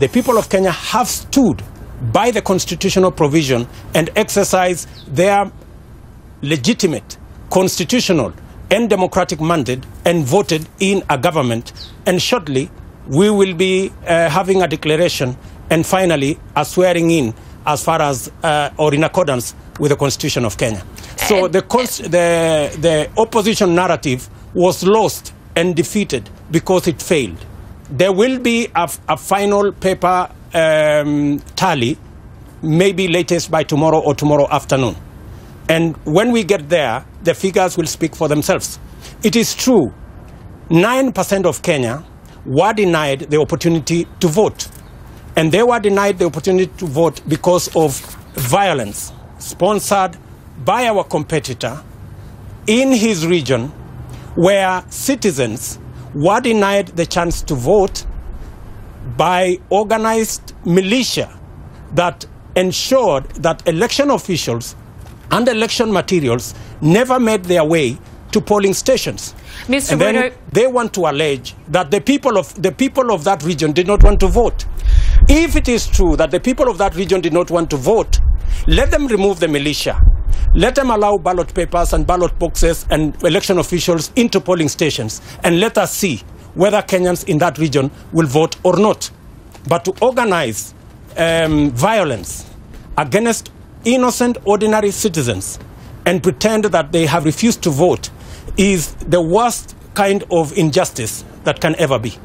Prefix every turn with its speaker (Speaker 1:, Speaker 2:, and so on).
Speaker 1: the people of Kenya have stood by the constitutional provision and exercised their legitimate, constitutional and democratic mandate and voted in a government. And shortly, we will be having a declaration and finally a swearing in as far as or in accordance with the Constitution of Kenya. So the opposition narrative was lost and defeated because it failed. There will be a final paper tally, maybe latest by tomorrow or tomorrow afternoon. And when we get there, the figures will speak for themselves. It is true, 9% of Kenya were denied the opportunity to vote. And they were denied the opportunity to vote because of violence sponsored by our competitor in his region, where citizens were denied the chance to vote by organized militia that ensured that election officials and election materials never made their way to polling stations.
Speaker 2: Mr.
Speaker 1: And then
Speaker 2: Ruto,
Speaker 1: they want to allege that the people of that region did not want to vote. If it is true that the people of that region did not want to vote, let them remove the militia. Let them allow ballot papers and ballot boxes and election officials into polling stations, and let us see whether Kenyans in that region will vote or not. But to organize violence against innocent, ordinary citizens and pretend that they have refused to vote is the worst kind of injustice that can ever be.